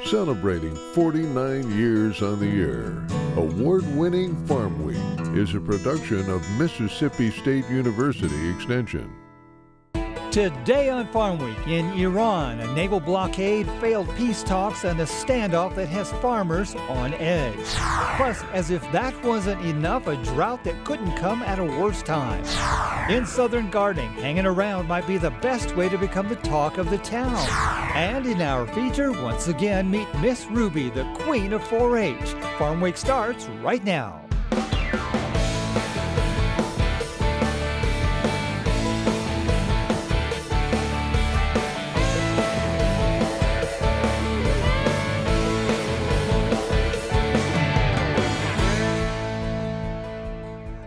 Celebrating 49 years on the air, award-winning Farm Week is a production of Mississippi State University Extension. Today on Farm Week, in Iran, a naval blockade, failed peace talks, and a standoff that has farmers on edge. Plus, as if that wasn't enough, a drought that couldn't come at a worse time. In southern gardening, hanging around might be the best way to become the talk of the town. And in our feature, once again, meet Miss Ruby, the queen of 4-H. Farm Week starts right now.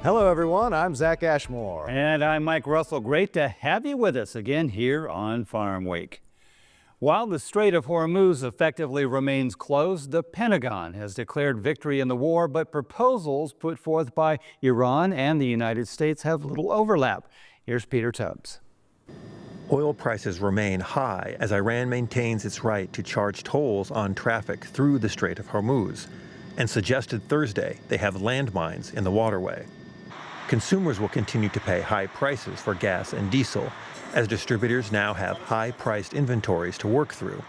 Hello everyone, I'm Zach Ashmore. And I'm Mike Russell. Great to have you with us again here on Farm Week. While the Strait of Hormuz effectively remains closed, the Pentagon has declared victory in the war, but proposals put forth by Iran and the United States have little overlap. Here's Peter Tubbs. Oil prices remain high as Iran maintains its right to charge tolls on traffic through the Strait of Hormuz, and suggested Thursday they have landmines in the waterway. Consumers will continue to pay high prices for gas and diesel, as distributors now have high-priced inventories to work through.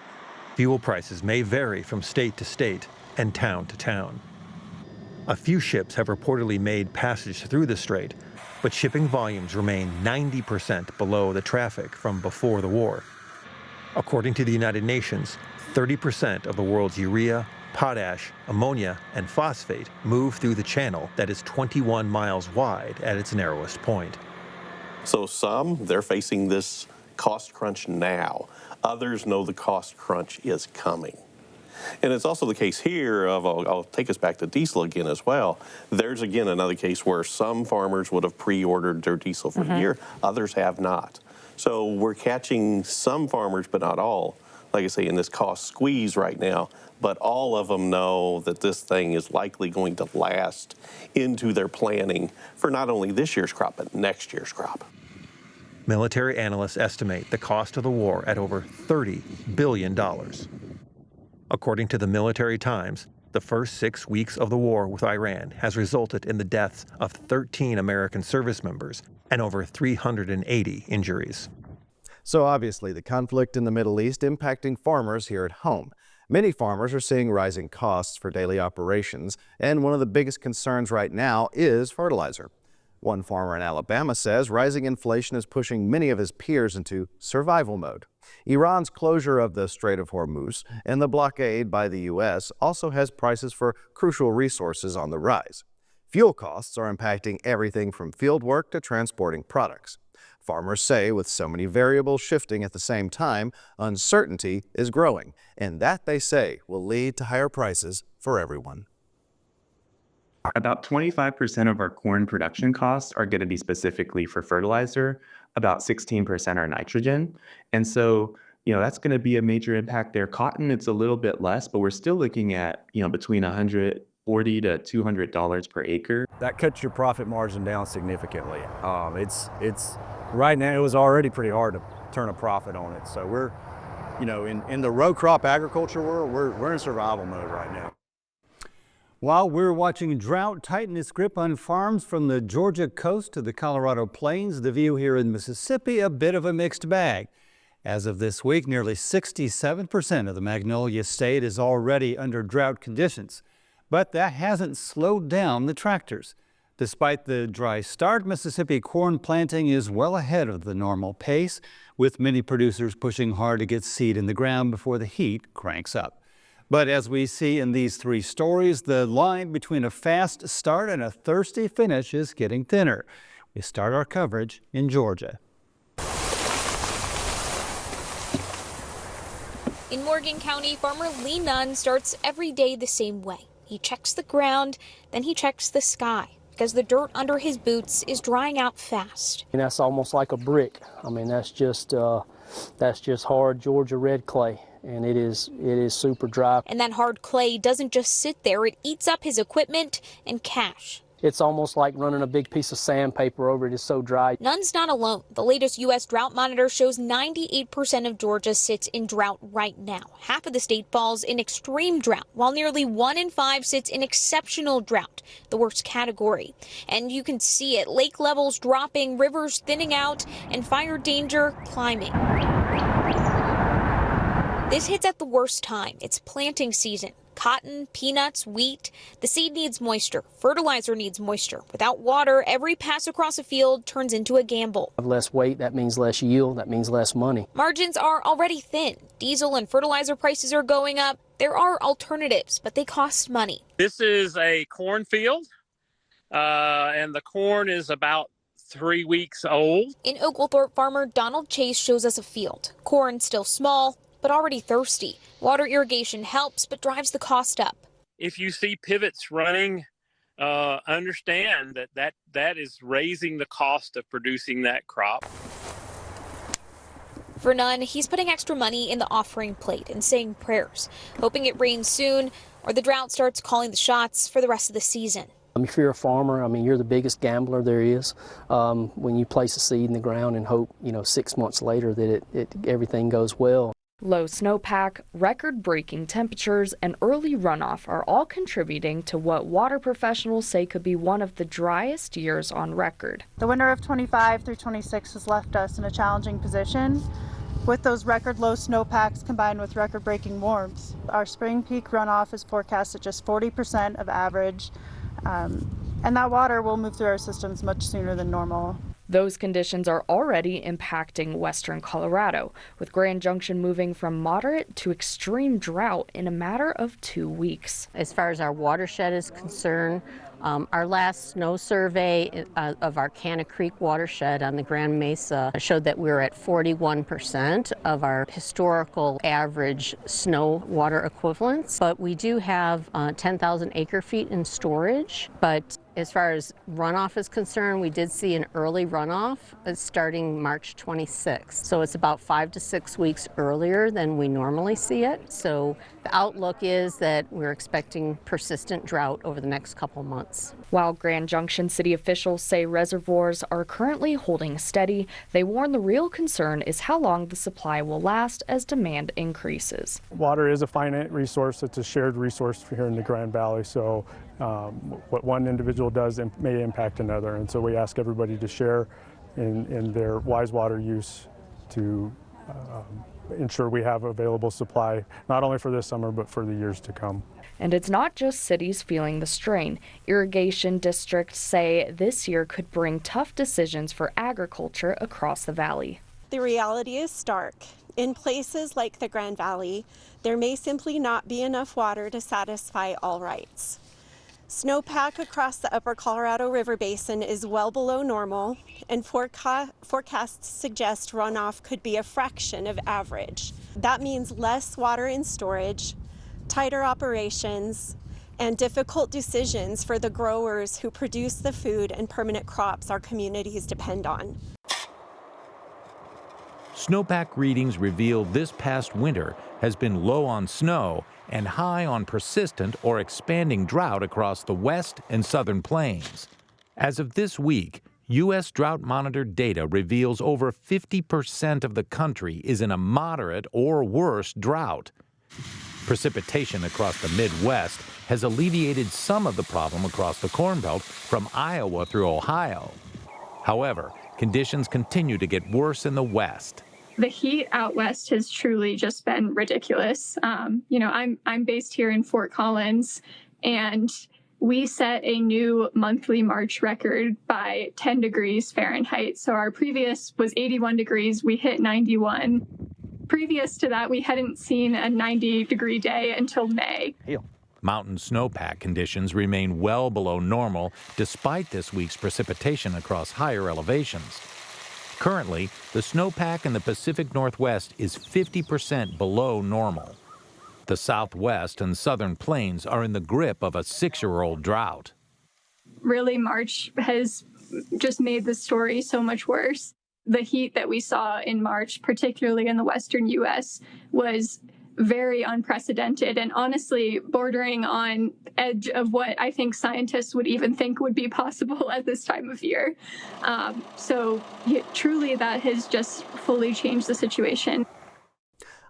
Fuel prices may vary from state to state and town to town. A few ships have reportedly made passage through the strait, but shipping volumes remain 90% below the traffic from before the war. According to the United Nations, 30% of the world's urea, potash, ammonia, and phosphate move through the channel that is 21 miles wide at its narrowest point. So some, they're facing this cost crunch now. Others know the cost crunch is coming. And it's also the case here of, I'll take us back to diesel again as well. There's again another case where some farmers would have pre-ordered their diesel for the year, others have not. So we're catching some farmers, but not all, like I say, in this cost squeeze right now. But all of them know that this thing is likely going to last into their planning for not only this year's crop, but next year's crop. Military analysts estimate the cost of the war at over $30 billion. According to the Military Times, the first 6 weeks of the war with Iran has resulted in the deaths of 13 American service members and over 380 injuries. So obviously the conflict in the Middle East impacting farmers here at home. Many farmers are seeing rising costs for daily operations, and one of the biggest concerns right now is fertilizer. One farmer in Alabama says rising inflation is pushing many of his peers into survival mode. Iran's closure of the Strait of Hormuz and the blockade by the U.S. also has prices for crucial resources on the rise. Fuel costs are impacting everything from field work to transporting products. Farmers say with so many variables shifting at the same time, uncertainty is growing, and that, they say, will lead to higher prices for everyone. About 25% of our corn production costs are going to be specifically for fertilizer. About 16% are nitrogen. And so, that's going to be a major impact there. Cotton, it's a little bit less, but we're still looking at, between $140 to $200 per acre. That cuts your profit margin down significantly. It's right now, it was already pretty hard to turn a profit on it. So we're, in the row crop agriculture world, we're in survival mode right now. While we're watching drought tighten its grip on farms from the Georgia coast to the Colorado plains, the view here in Mississippi, a bit of a mixed bag. As of this week, nearly 67% of the Magnolia State is already under drought conditions. But that hasn't slowed down the tractors. Despite the dry start, Mississippi corn planting is well ahead of the normal pace, with many producers pushing hard to get seed in the ground before the heat cranks up. But as we see in these three stories, the line between a fast start and a thirsty finish is getting thinner. We start our coverage in Georgia. In Morgan County, farmer Lee Nunn starts every day the same way. He checks the ground, then he checks the sky, because the dirt under his boots is drying out fast. And that's almost like a brick. I mean, that's just hard Georgia red clay, and it is super dry. And that hard clay doesn't just sit there, it eats up his equipment and cash. it's almost like running a big piece of sandpaper over it. It's so dry. Nunn's not alone. The latest U.S. drought monitor shows 98% of Georgia sits in drought right now. Half of the state falls in extreme drought, while nearly 1 in 5 sits in exceptional drought, the worst category. And you can see it, lake levels dropping, rivers thinning out, and fire danger climbing. This hits at the worst time. It's planting season. Cotton, peanuts, wheat. The seed needs moisture. Fertilizer needs moisture. Without water, every pass across a field turns into a gamble. Less weight, that means less yield, that means less money. Margins are already thin. Diesel and fertilizer prices are going up. There are alternatives, but they cost money. This is a cornfield, and the corn is about 3 weeks old. In Oglethorpe, farmer Donald Chase shows us a field. Corn still small, but already thirsty. Water irrigation helps, but drives the cost up. If you see pivots running, understand that is raising the cost of producing that crop. For Nunn, he's putting extra money in the offering plate and saying prayers, hoping it rains soon or the drought starts calling the shots for the rest of the season. If you're a farmer, I mean, you're the biggest gambler there is. When you place a seed in the ground and hope, 6 months later that everything goes well. Low snowpack, record-breaking temperatures, and early runoff are all contributing to what water professionals say could be one of the driest years on record. The winter of 25 through 26 has left us in a challenging position. With those record low snowpacks combined with record-breaking warmth, our spring peak runoff is forecast at just 40% of average, and that water will move through our systems much sooner than normal. Those conditions are already impacting western Colorado, with Grand Junction moving from moderate to extreme drought in a matter of 2 weeks. As far as our watershed is concerned, our last snow survey of our Canna Creek watershed on the Grand Mesa showed that we were at 41% of our historical average snow water equivalents. But we do have 10,000 acre feet in storage. But as far as runoff is concerned, we did see an early runoff starting March 26th. So it's about 5 to 6 weeks earlier than we normally see it. So the outlook is that we're expecting persistent drought over the next couple months. While Grand Junction city officials say reservoirs are currently holding steady, they warn the real concern is how long the supply will last as demand increases. Water is a finite resource. It's a shared resource here in the Grand Valley. So what one individual does may impact another. And so we ask everybody to share in their wise water use to ensure we have available supply, not only for this summer, but for the years to come. And it's not just cities feeling the strain. Irrigation districts say this year could bring tough decisions for agriculture across the valley. The reality is stark. In places like the Grand Valley, there may simply not be enough water to satisfy all rights. Snowpack across the upper Colorado River Basin is well below normal, and forecasts suggest runoff could be a fraction of average. That means less water in storage, tighter operations, and difficult decisions for the growers who produce the food and permanent crops our communities depend on. Snowpack readings reveal this past winter has been low on snow and high on persistent or expanding drought across the west and southern plains. As of this week, U.S. Drought Monitor data reveals over 50% of the country is in a moderate or worse drought. Precipitation across the Midwest has alleviated some of the problem across the Corn Belt from Iowa through Ohio. However, conditions continue to get worse in the West. The heat out west has truly just been ridiculous. I'm based here in Fort Collins, and we set a new monthly March record by 10 degrees Fahrenheit. So our previous was 81 degrees. We hit 91. Previous to that, we hadn't seen a 90-degree day until May. Mountain snowpack conditions remain well below normal despite this week's precipitation across higher elevations. Currently, the snowpack in the Pacific Northwest is 50% below normal. The Southwest and Southern Plains are in the grip of a 6-year-old drought. Really, March has just made the story so much worse. The heat that we saw in March, particularly in the western U.S., was very unprecedented and honestly bordering on edge of what I think scientists would even think would be possible at this time of year. So truly that has just fully changed the situation.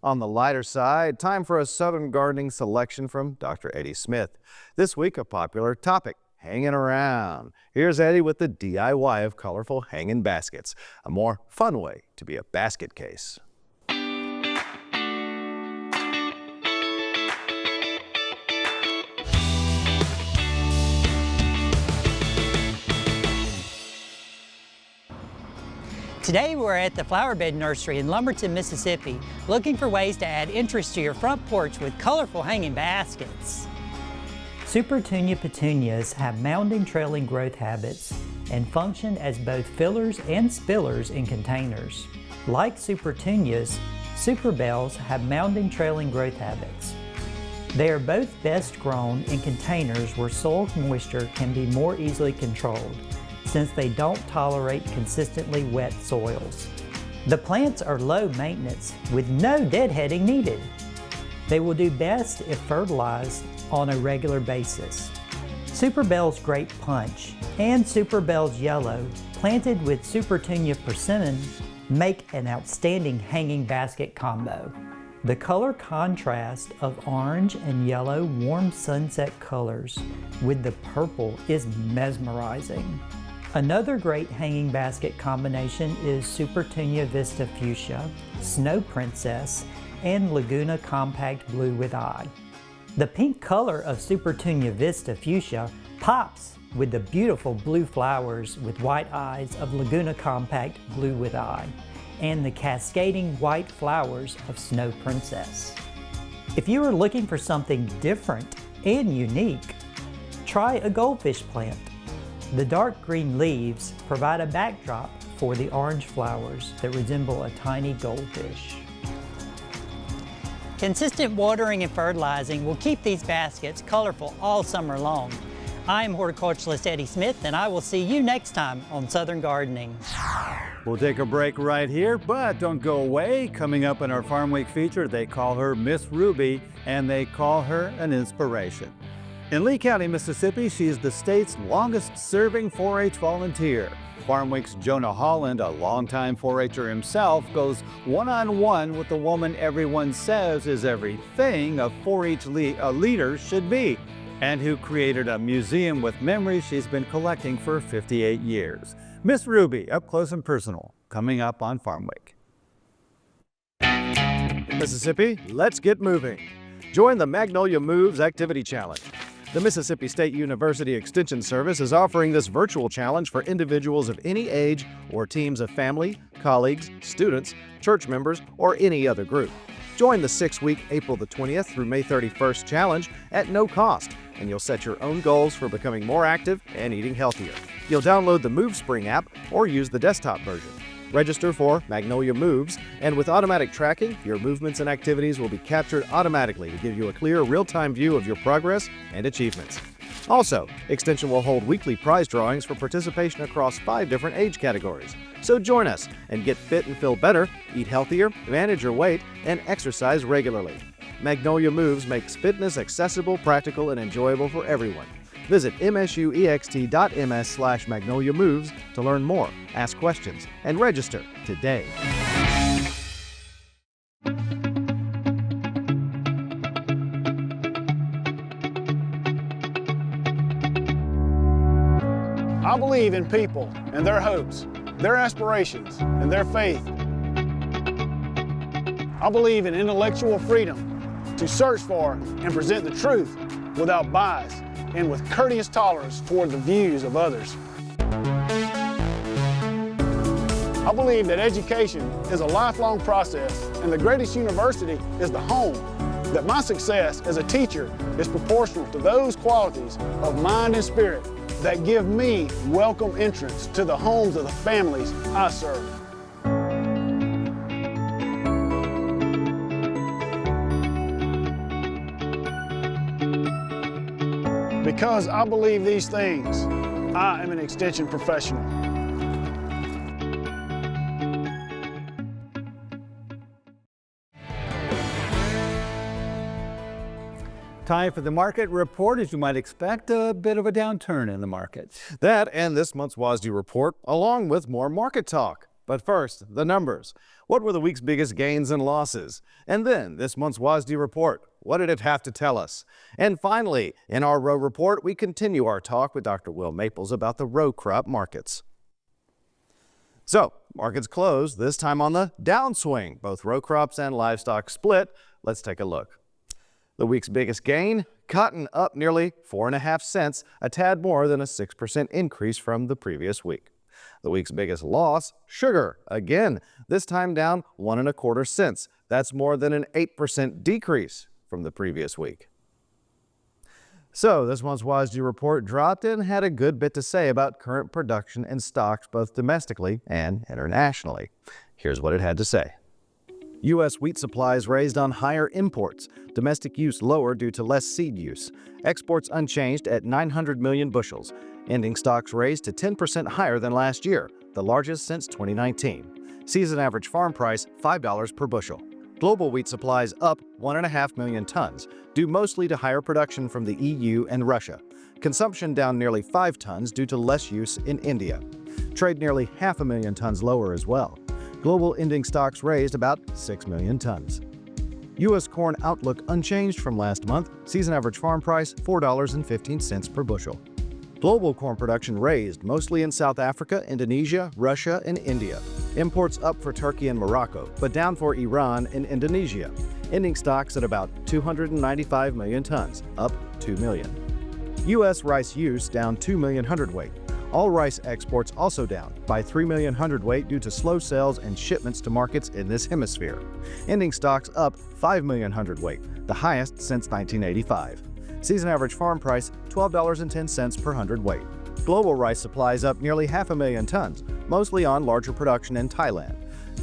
On the lighter side, time for a Southern gardening selection from Dr. Eddie Smith. This week, a popular topic, hanging around. Here's Eddie with the DIY of colorful hanging baskets, a more fun way to be a basket case. Today we're at the Flower Bed Nursery in Lumberton, Mississippi, looking for ways to add interest to your front porch with colorful hanging baskets. Supertunia petunias have mounding trailing growth habits and function as both fillers and spillers in containers. Like supertunias, superbells have mounding trailing growth habits. They are both best grown in containers where soil moisture can be more easily controlled, since they don't tolerate consistently wet soils. The plants are low maintenance with no deadheading needed. They will do best if fertilized on a regular basis. Superbell's Great Punch and Superbell's Yellow, planted with Supertunia persimmon, make an outstanding hanging basket combo. The color contrast of orange and yellow warm sunset colors with the purple is mesmerizing. Another great hanging basket combination is Supertunia Vista Fuchsia, Snow Princess, and Laguna Compact Blue with Eye. The pink color of Supertunia Vista Fuchsia pops with the beautiful blue flowers with white eyes of Laguna Compact Blue with Eye, and the cascading white flowers of Snow Princess. If you are looking for something different and unique, try a goldfish plant. The dark green leaves provide a backdrop for the orange flowers that resemble a tiny goldfish. Consistent watering and fertilizing will keep these baskets colorful all summer long. I'm horticulturalist Eddie Smith, and I will see you next time on Southern Gardening. We'll take a break right here, but don't go away. Coming up in our Farm Week feature, they call her Miss Ruby, and they call her an inspiration. In Lee County, Mississippi, she is the state's longest-serving 4-H volunteer. Farm Week's Jonah Holland, a longtime 4-H'er himself, goes one-on-one with the woman everyone says is everything a 4-H leader should be, and who created a museum with memories she's been collecting for 58 years. Miss Ruby, up close and personal, coming up on Farm Week. Mississippi, let's get moving. Join the Magnolia Moves Activity Challenge. The Mississippi State University Extension Service is offering this virtual challenge for individuals of any age or teams of family, colleagues, students, church members, or any other group. Join the 6-week April the 20th through May 31st challenge at no cost, and you'll set your own goals for becoming more active and eating healthier. You'll download the MoveSpring app or use the desktop version. Register for Magnolia Moves, and with automatic tracking, your movements and activities will be captured automatically to give you a clear, real-time view of your progress and achievements. Also, Extension will hold weekly prize drawings for participation across 5 different age categories. So join us and get fit and feel better, eat healthier, manage your weight, and exercise regularly. Magnolia Moves makes fitness accessible, practical, and enjoyable for everyone. Visit msuext.ms/Magnolia Moves to learn more, ask questions, and register today. I believe in people and their hopes, their aspirations, and their faith. I believe in intellectual freedom to search for and present the truth without bias and with courteous tolerance toward the views of others. I believe that education is a lifelong process, and the greatest university is the home. That my success as a teacher is proportional to those qualities of mind and spirit that give me welcome entrance to the homes of the families I serve. Because I believe these things, I am an Extension professional. Time for the market report. As you might expect, a bit of a downturn in the market. That and this month's WASDE report, along with more market talk. But first, the numbers. What were the week's biggest gains and losses? And then this month's WASDE report. What did it have to tell us? And finally, in our row report, we continue our talk with Dr. Will Maples about the row crop markets. So, markets closed, this time on the downswing. Both row crops and livestock split. Let's take a look. The week's biggest gain, cotton up nearly 4.5 cents, a tad more than a 6% increase from the previous week. The week's biggest loss, sugar, again, this time down 1.25 cents. That's more than an 8% decrease from the previous week. So this month's WASDE report dropped and had a good bit to say about current production and stocks both domestically and internationally. Here's what it had to say. U.S. wheat supplies raised on higher imports. Domestic use lower due to less seed use. Exports unchanged at 900 million bushels. Ending stocks raised to 10% higher than last year, the largest since 2019. Season average farm price $5 per bushel. Global wheat supplies up 1.5 million tons, due mostly to higher production from the EU and Russia. Consumption down nearly 5 tons due to less use in India. Trade nearly 500,000 tons lower as well. Global ending stocks raised about 6 million tons. U.S. corn outlook unchanged from last month. Season average farm price $4.15 per bushel. Global corn production raised, mostly in South Africa, Indonesia, Russia, and India. Imports up for Turkey and Morocco, but down for Iran and Indonesia. Ending stocks at about 295 million tons, up 2 million. U.S. rice use down 2 million hundredweight. All rice exports also down by 3 million hundredweight due to slow sales and shipments to markets in this hemisphere. Ending stocks up 5 million hundredweight, the highest since 1985. Season average farm price $12.10 per hundredweight. Global rice supplies up nearly 500,000 tons, mostly on larger production in Thailand.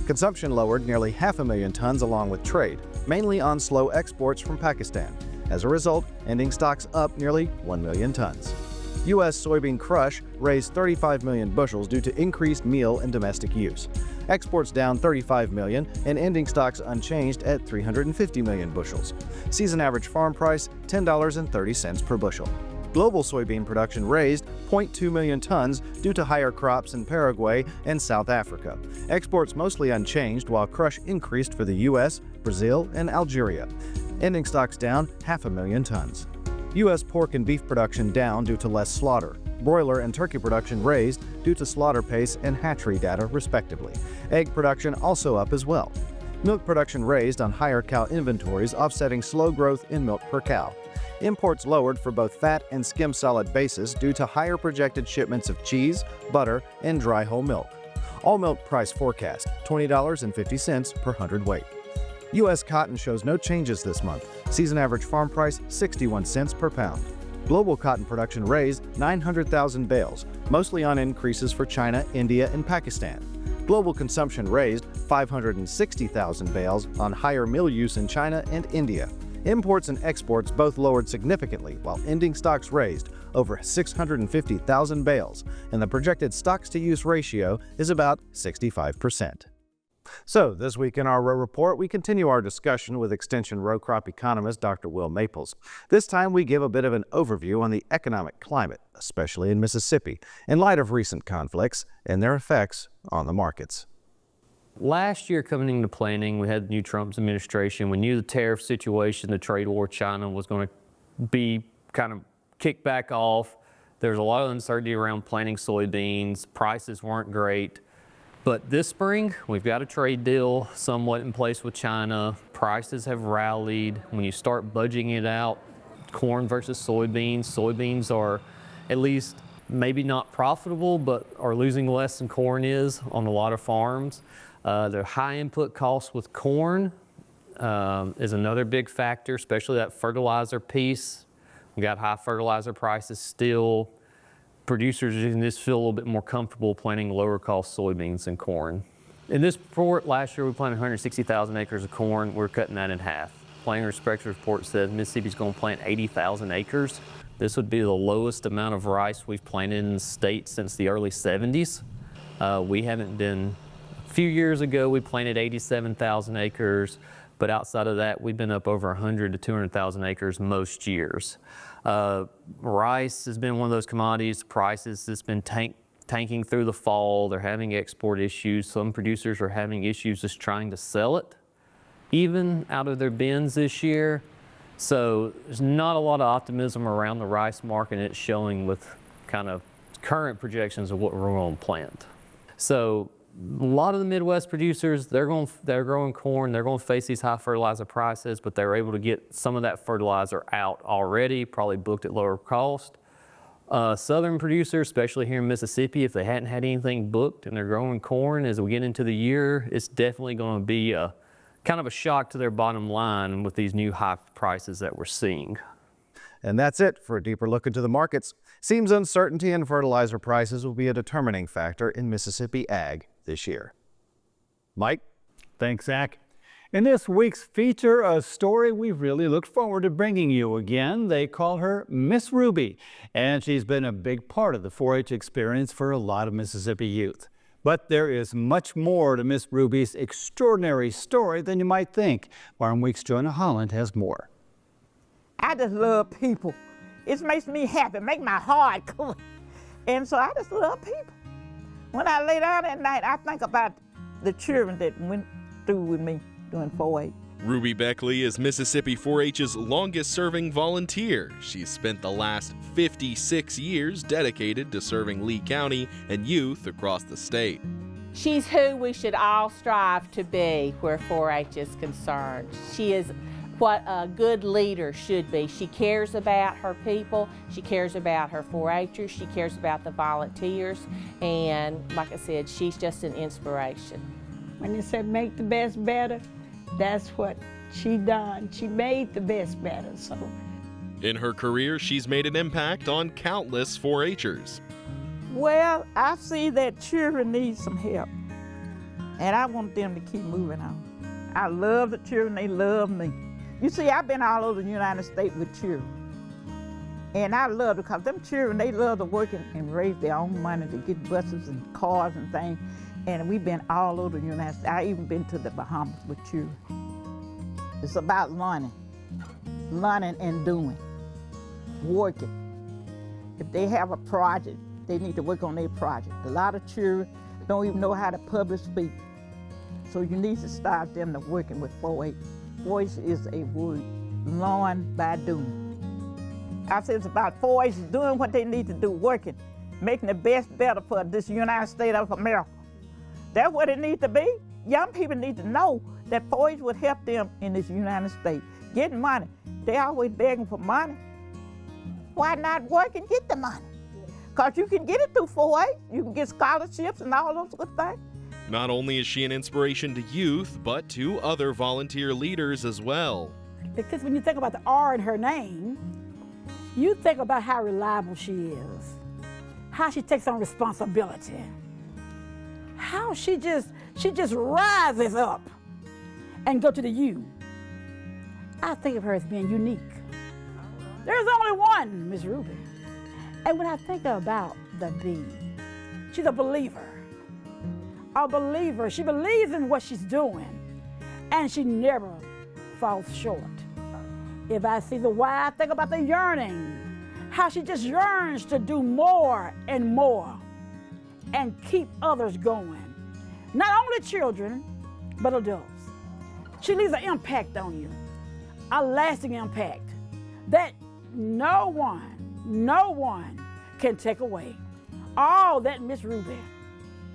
Consumption lowered nearly 500,000 tons along with trade, mainly on slow exports from Pakistan. As a result, ending stocks up nearly 1 million tons. U.S. soybean crush raised 35 million bushels due to increased meal and domestic use. Exports down 35 million and ending stocks unchanged at 350 million bushels. Season average farm price $10.30 per bushel. Global soybean production raised 0.2 million tons due to higher crops in Paraguay and South Africa. Exports mostly unchanged while crush increased for the U.S., Brazil, and Algeria. Ending stocks down 500,000 tons. U.S. pork and beef production down due to less slaughter. Broiler and turkey production raised due to slaughter pace and hatchery data, respectively. Egg production also up as well. Milk production raised on higher cow inventories, offsetting slow growth in milk per cow. Imports lowered for both fat and skim solid basis due to higher projected shipments of cheese, butter, and dry whole milk. All milk price forecast $20.50 per hundredweight. U.S. cotton shows no changes this month. Season average farm price 61 cents per pound. Global cotton production raised 900,000 bales, mostly on increases for China, India, and Pakistan. Global consumption raised 560,000 bales on higher mill use in China and India. Imports and exports both lowered significantly, while ending stocks raised over 650,000 bales, and the projected stocks-to-use ratio is about 65%. So, this week in our row report, we continue our discussion with Extension row crop economist Dr. Will Maples. This time, we give a bit of an overview on the economic climate, especially in Mississippi, in light of recent conflicts and their effects on the markets. Last year, coming into planning, we had the new Trump administration. We knew the tariff situation, the trade war with China was going to be kind of kicked back off. There was a lot of uncertainty around planting soybeans. Prices weren't great. But this spring, we've got a trade deal somewhat in place with China. Prices have rallied. When you start budgeting it out, corn versus soybeans, soybeans are at least maybe not profitable, but are losing less than corn is on a lot of farms. The high input costs with corn is another big factor, especially that fertilizer piece. We got high fertilizer prices still. Producers in this feel a little bit more comfortable planting lower cost soybeans than corn. In this report, last year we planted 160,000 acres of corn. We're cutting that in half. Planting Perspectives report says Mississippi's going to plant 80,000 acres. This would be the lowest amount of rice we've planted in the state since the early 70s. A few years ago we planted 87,000 acres, But outside of that, we've been up over 100 to 200,000 acres most years. Rice has been one of those commodities, prices that's been tanking through the fall. They're having export issues. Some producers are having issues just trying to sell it, even out of their bins this year. So there's not a lot of optimism around the rice market, and it's showing with kind of current projections of what we're going to plant. So a lot of the Midwest producers, they're growing corn, they're going to face these high fertilizer prices, but they're able to get some of that fertilizer out already, probably booked at lower cost. Southern producers, especially here in Mississippi, if they hadn't had anything booked and they're growing corn as we get into the year, it's definitely going to be a kind of a shock to their bottom line with these new high prices that we're seeing. And that's it for a deeper look into the markets. Seems uncertainty in fertilizer prices will be a determining factor in Mississippi ag this year. Mike? Thanks, Zach. In this week's feature, a story we really look forward to bringing you again. They call her Miss Ruby, and she's been a big part of the 4-H experience for a lot of Mississippi youth. But there is much more to Miss Ruby's extraordinary story than you might think. Farm Week's Jonah Holland has more. I just love people. It makes me happy, make my heart cool. And so I just love people. When I lay down at night, I think about the children that went through with me doing 4-H. Ruby Beckley is Mississippi 4-H's longest-serving volunteer. She's spent the last 56 years dedicated to serving Lee County and youth across the state. She's who we should all strive to be where 4-H is concerned. She is what a good leader should be. She cares about her people, she cares about her 4-Hers, she cares about the volunteers, and like I said, she's just an inspiration. When you said make the best better, that's what she done. She made the best better. So, in her career, she's made an impact on countless 4-Hers. Well, I see that children need some help, and I want them to keep moving on. I love the children, they love me. You see, I've been all over the United States with children, and I love it because them children, they love to work and raise their own money to get buses and cars and things. And we've been all over the United States. I even been to the Bahamas with children. It's about learning and doing, working. If they have a project, they need to work on their project. A lot of children don't even know how to public speak. So you need to start them to working with 4-H. 4-H is a word, learn by doing. I said it's about 4-H doing what they need to do, working, making the best better for this United States of America. That's what it needs to be. Young people need to know that 4-H would help them in this United States. Getting money. They always begging for money. Why not work and get the money? Because you can get it through 4-H. You can get scholarships and all those good things. Not only is she an inspiration to youth, but to other volunteer leaders as well. Because when you think about the R in her name, you think about how reliable she is, how she takes on responsibility, how she just rises up and go to the U. I think of her as being unique. There's only one Miss Ruby. And when I think about the B, she's a believer. A believer. She believes in what she's doing, and she never falls short. If I see the Y, I think about the yearning, how she just yearns to do more and more and keep others going. Not only children, but adults. She leaves an impact on you, a lasting impact that no one can take away. All that Miss Ruby.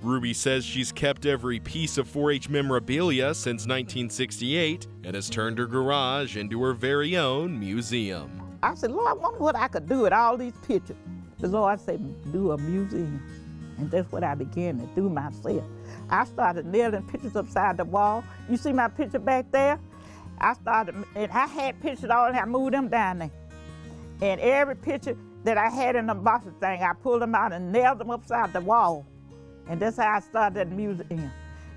Ruby says she's kept every piece of 4-H memorabilia since 1968 and has turned her garage into her very own museum. I said, Lord, I wonder what I could do with all these pictures. The Lord said, do a museum. And that's what I began to do myself. I started nailing pictures upside the wall. You see my picture back there? And I had pictures all, and I moved them down there. And every picture that I had in the boxes thing, I pulled them out and nailed them upside the wall. And that's how I started that museum.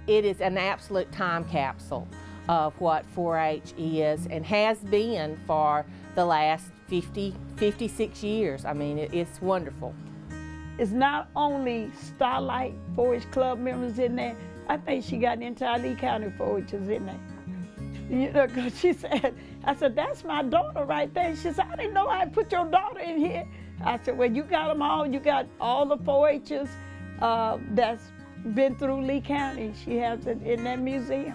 It is an absolute time capsule of what 4-H is and has been for the last 56 years. I mean, it's wonderful. It's not only Starlight 4-H Club members in there. I think she got the entire Lee County 4-Hers in there. You know, 'cause she said, I said, that's my daughter right there. She said, I didn't know I put your daughter in here. I said, well, you got them all. You got all the 4-H's that's been through Lee County. She has it in that museum.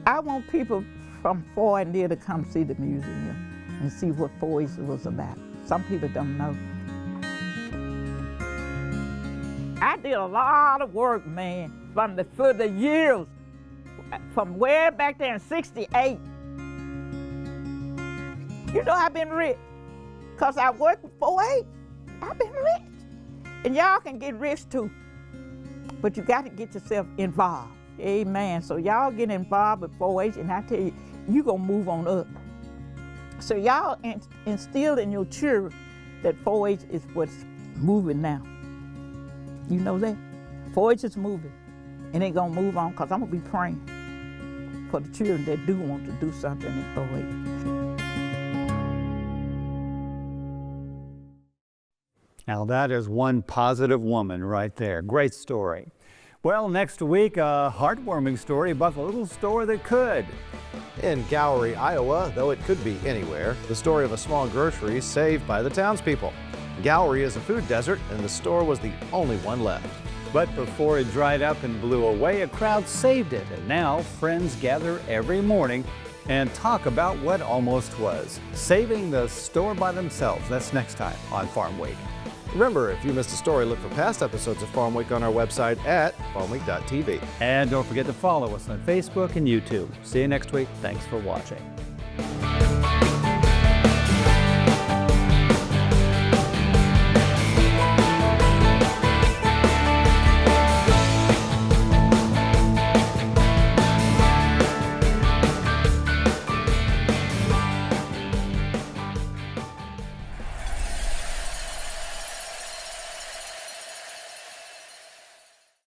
I want people from far and near to come see the museum and see what 4-H was about. Some people don't know. I did a lot of work, man, for the years, from way back there in '68. You know I've been rich, because I worked with 4-H. I've been rich. And y'all can get rich too, but you got to get yourself involved. Amen. So y'all get involved with 4-H, and I tell you, you're going to move on up. So y'all instill in your children that 4-H is what's moving now. You know that? 4-H is moving, and they're going to move on, because I'm going to be praying for the children that do want to do something in 4-H. Now that is one positive woman right there. Great story. Well, next week, a heartwarming story about the little store that could. In Gowrie, Iowa, though it could be anywhere, the story of a small grocery saved by the townspeople. Gowrie is a food desert, and the store was the only one left. But before it dried up and blew away, a crowd saved it, and now friends gather every morning and talk about what almost was. Saving the store by themselves. That's next time on Farm Week. Remember, if you missed a story, look for past episodes of Farm Week on our website at farmweek.tv. And don't forget to follow us on Facebook and YouTube. See you next week. Thanks for watching.